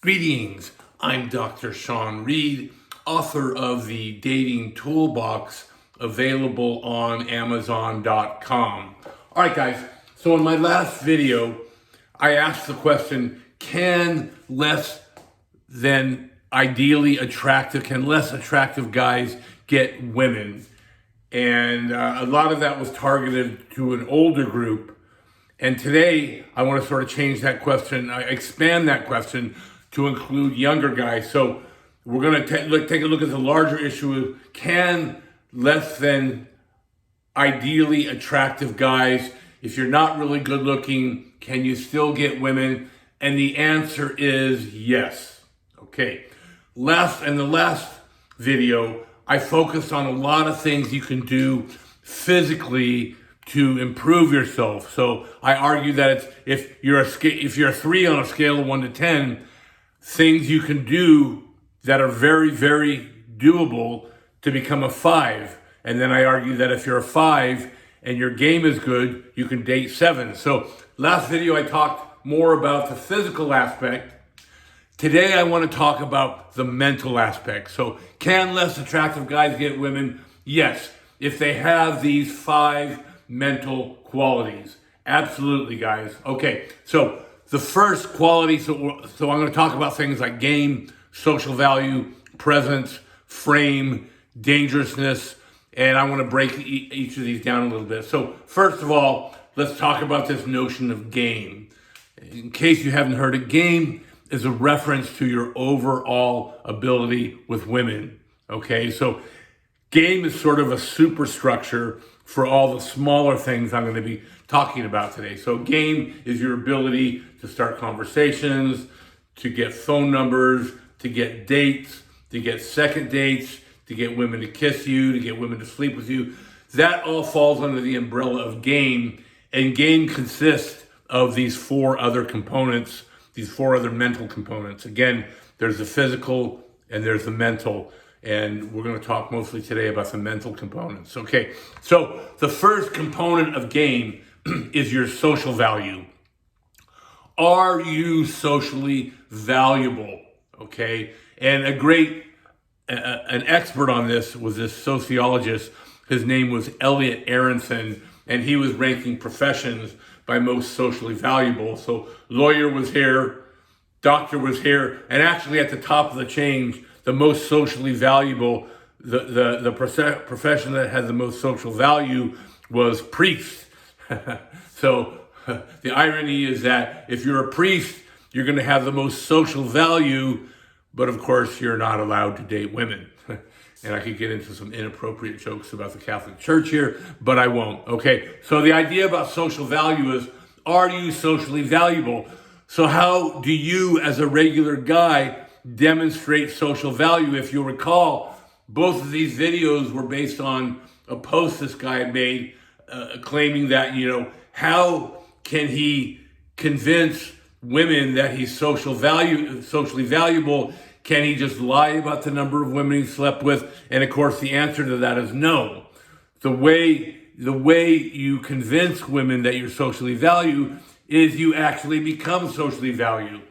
Greetings, I'm Dr. Sean Reed, author of the Dating Toolbox, available on Amazon.com. All right, guys, so in my last video, I asked the question, can less attractive guys get women? And a lot of that was targeted to an older group. And today, I want to sort of change that question, expand that question to include younger guys. So we're going to take a look at the larger issue of, can less than ideally attractive guys, if you're not really good looking, can you still get women? And the answer is yes. Okay. In the last video, I focused on a lot of things you can do physically to improve yourself. So I argue that if you're a 3 on a scale of 1 to 10, things you can do that are very, very doable to become a 5. And then I argue that if you're a 5 and your game is good, you can date 7. So last video I talked more about the physical aspect. Today I want to talk about the mental aspect. So can less attractive guys get women? Yes, if they have these 5 mental qualities. Absolutely, guys. Okay, so the first quality, so I'm going to talk about things like game, social value, presence, frame, dangerousness, and I want to break each of these down a little bit. So first of all, let's talk about this notion of game. In case you haven't heard it, game is a reference to your overall ability with women. Okay, so game is sort of a superstructure for all the smaller things I'm going to be talking about today. So game is your ability to start conversations, to get phone numbers, to get dates, to get second dates, to get women to kiss you, to get women to sleep with you. That all falls under the umbrella of game. And game consists of these 4 other components, these 4 other mental components. Again, there's the physical and there's the mental. And we're going to talk mostly today about the mental components. Okay, so the first component of game is your social value. Are you socially valuable? Okay, and an expert on this was this sociologist. His name was Elliot Aronson, and he was ranking professions by most socially valuable. So lawyer was here, doctor was here, and actually at the top of the chain, the most socially valuable, the profession that had the most social value was priest. So the irony is that if you're a priest, you're going to have the most social value, but of course you're not allowed to date women. And I could get into some inappropriate jokes about the Catholic Church here, but I won't. Okay, so the idea about social value is, are you socially valuable? So how do you, as a regular guy, demonstrate social value? If you'll recall, both of these videos were based on a post this guy had made claiming that, how can he convince women that he's socially valuable? Can he just lie about the number of women he slept with? And of course, the answer to that is no. The way you convince women that you're socially valuable is you actually become socially valuable.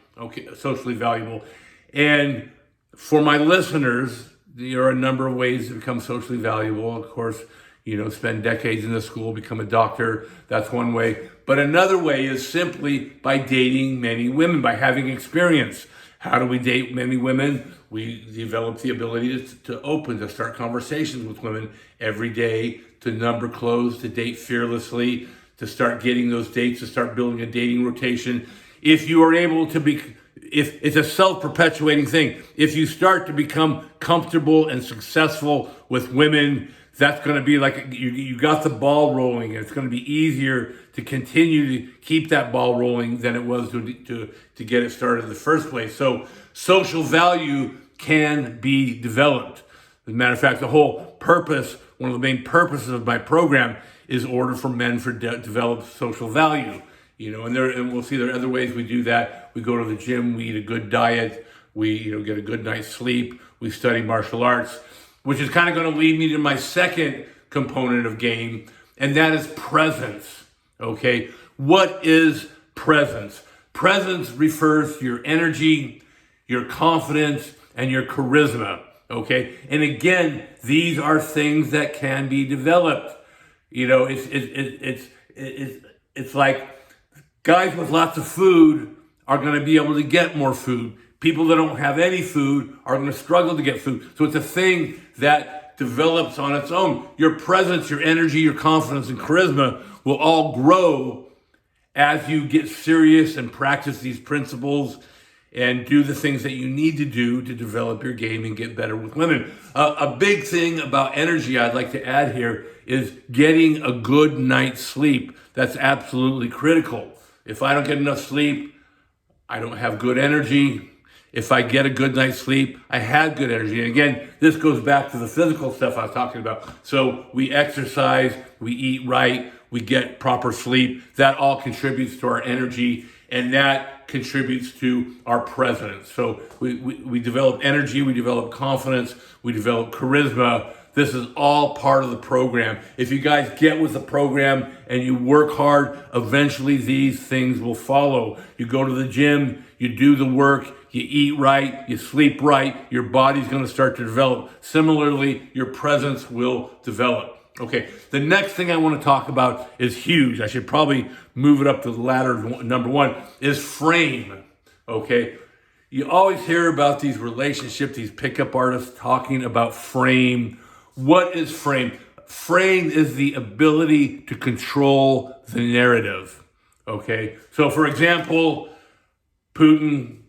And for my listeners, there are a number of ways to become socially valuable. Of course, spend decades in the school, become a doctor. That's one way. But another way is simply by dating many women, by having experience. How do we date many women? We develop the ability to start conversations with women every day, to number close, to date fearlessly, to start getting those dates, to start building a dating rotation. If you are able to if it's a self-perpetuating thing, if you start to become comfortable and successful with women, that's going to be like you got the ball rolling. It's going to be easier to continue to keep that ball rolling than it was to get it started in the first place. So social value can be developed. As a matter of fact, the whole purpose, one of the main purposes of my program is order for men to develop social value. And we'll see there are other ways we do that. We go to the gym, we eat a good diet, we get a good night's sleep, we study martial arts, which is kind of going to lead me to my second component of game, and that is presence. Okay, what is presence? Presence refers to your energy, your confidence, and your charisma. Okay, and again, these are things that can be developed. You know, it's like guys with lots of food are going to be able to get more food. People that don't have any food are going to struggle to get food. So it's a thing that develops on its own. Your presence, your energy, your confidence, and charisma will all grow as you get serious and practice these principles and do the things that you need to do to develop your game and get better with women. A big thing about energy I'd like to add here is getting a good night's sleep. That's absolutely critical. If I don't get enough sleep, I don't have good energy. If I get a good night's sleep, I have good energy. And again, this goes back to the physical stuff I was talking about. So we exercise, we eat right, we get proper sleep. That all contributes to our energy, and that contributes to our presence. So we develop energy, we develop confidence, we develop charisma. This is all part of the program. If you guys get with the program and you work hard, eventually these things will follow. You go to the gym, you do the work, you eat right, you sleep right, your body's going to start to develop. Similarly, your presence will develop. Okay, the next thing I want to talk about is huge. I should probably move it up to the ladder. Number one is frame. Okay, you always hear about these relationships, these pickup artists talking about frame. What is frame? Frame is the ability to control the narrative. Okay, so for example, Putin,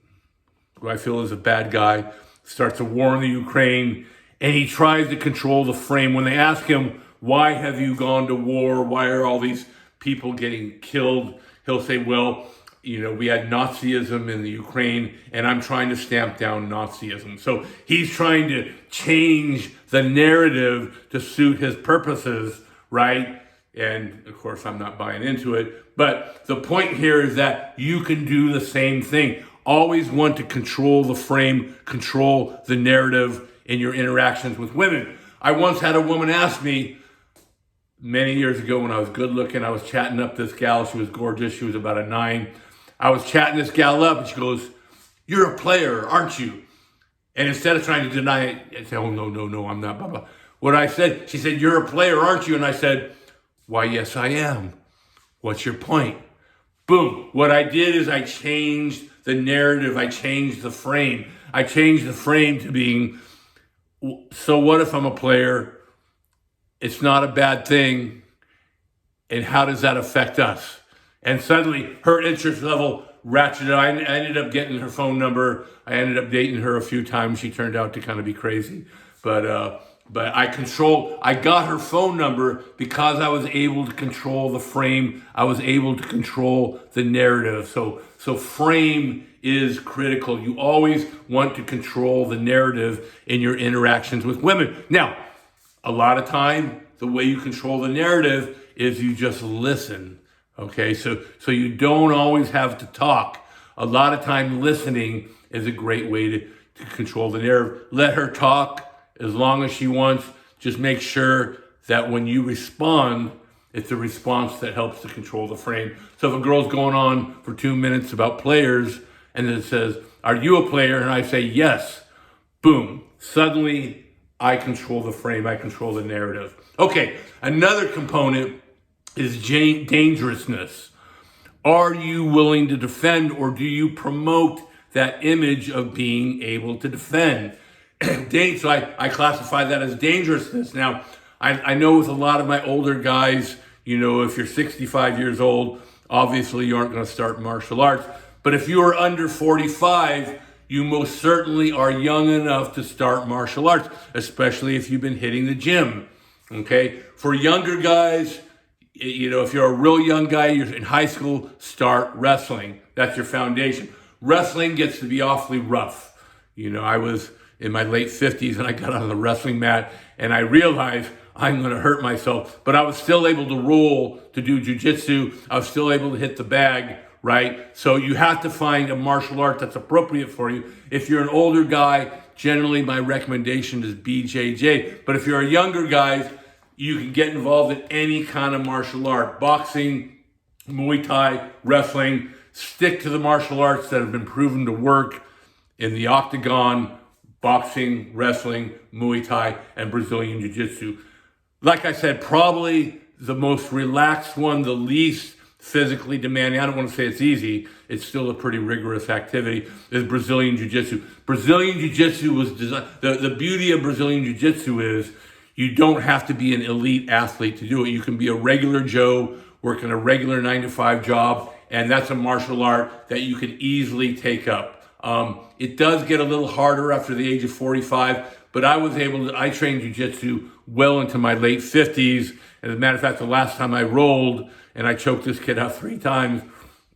who I feel is a bad guy, starts a war in the Ukraine, and he tries to control the frame. When they ask him, why have you gone to war? Why are all these people getting killed? He'll say, well, you know, we had Nazism in the Ukraine, and I'm trying to stamp down Nazism. So he's trying to change the narrative to suit his purposes, right? And of course, I'm not buying into it. But the point here is that you can do the same thing. Always want to control the frame, control the narrative in your interactions with women. I once had a woman ask me, many years ago when I was good looking, I was chatting up this gal. She was gorgeous. She was about a 9. I was chatting this gal up, and she goes, "You're a player, aren't you?" And instead of trying to deny it, I said, "Oh, no, I'm not, blah, blah." What I said, she said, "You're a player, aren't you?" And I said, "Why, yes, I am. What's your point?" Boom. What I did is I changed the narrative. I changed the frame. I changed the frame to being, so what if I'm a player? It's not a bad thing. And how does that affect us? And suddenly her interest level ratcheted. I ended up getting her phone number. I ended up dating her a few times. She turned out to kind of be crazy. But I got her phone number because I was able to control the frame. I was able to control the narrative. So frame is critical. You always want to control the narrative in your interactions with women. Now, a lot of time, the way you control the narrative is you just listen, okay? So you don't always have to talk. A lot of time listening is a great way to control the narrative. Let her talk as long as she wants. Just make sure that when you respond, it's a response that helps to control the frame. So if a girl's going on for 2 minutes about players, and then it says, "Are you a player?" And I say, "Yes," boom, suddenly I control the frame, I control the narrative. Okay, another component is dangerousness. Are you willing to defend, or do you promote that image of being able to defend? So I classify that as dangerousness. Now, I know with a lot of my older guys, you know, if you're 65 years old, obviously you aren't going to start martial arts. But if you are under 45, you most certainly are young enough to start martial arts, especially if you've been hitting the gym, okay? For younger guys, you know, if you're a real young guy, you're in high school, start wrestling. That's your foundation. Wrestling gets to be awfully rough. You know, I was in my late 50s and I got on the wrestling mat and I realized I'm going to hurt myself, but I was still able to roll, to do jujitsu. I was still able to hit the bag, right? So you have to find a martial art that's appropriate for you. If you're an older guy, generally my recommendation is BJJ. But if you're a younger guy, you can get involved in any kind of martial art. Boxing, Muay Thai, wrestling. Stick to the martial arts that have been proven to work in the octagon, boxing, wrestling, Muay Thai, and Brazilian Jiu-Jitsu. Like I said, probably the most relaxed one, the least physically demanding. I don't want to say it's easy. It's still a pretty rigorous activity, is Brazilian Jiu-Jitsu. Brazilian Jiu-Jitsu was designed, the beauty of Brazilian Jiu-Jitsu is you don't have to be an elite athlete to do it. You can be a regular Joe working a regular 9-to-5 job, and that's a martial art that you can easily take up. It does get a little harder after the age of 45, but I trained Jiu-Jitsu well into my late 50s. And as a matter of fact, the last time I rolled and I choked this kid out 3 times,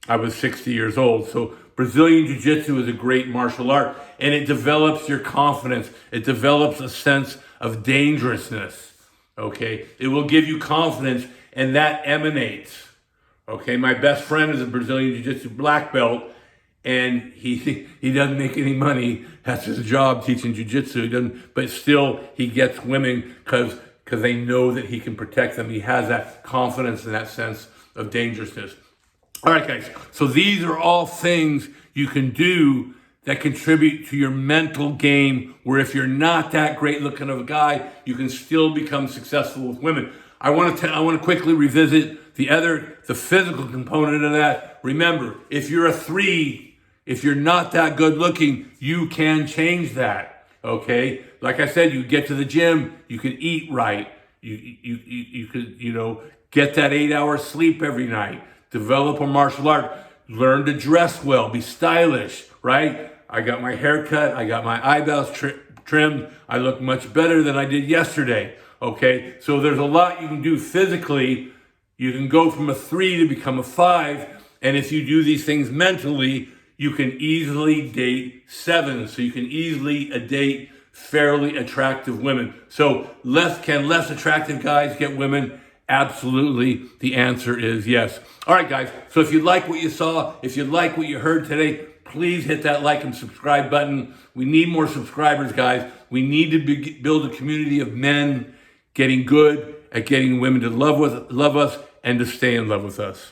I was 60 years old. So Brazilian Jiu-Jitsu is a great martial art, and it develops your confidence. It develops a sense of dangerousness, okay? It will give you confidence, and that emanates, okay? My best friend is a Brazilian Jiu-Jitsu black belt, and he doesn't make any money. That's his job, teaching Jiu-Jitsu. But still, he gets women because they know that he can protect them. He has that confidence and that sense of dangerousness. All right, guys. So these are all things you can do that contribute to your mental game, where if you're not that great looking of a guy, you can still become successful with women. I want to quickly revisit the physical component of that. Remember, if you're a 3, if you're not that good looking, you can change that, okay? Like I said, you get to the gym, you can eat right, you could, get that 8-hour sleep every night, develop a martial art, learn to dress well, be stylish, right? I got my hair cut, I got my eyebrows trimmed, I look much better than I did yesterday, okay? So there's a lot you can do physically. You can go from a 3 to become a 5, and if you do these things mentally, you can easily date 7. So you can easily date fairly attractive women. So can less attractive guys get women? Absolutely. The answer is yes. All right, guys. So if you like what you saw, if you like what you heard today, please hit that like and subscribe button. We need more subscribers, guys. We need to build a community of men getting good at getting women to love us and to stay in love with us.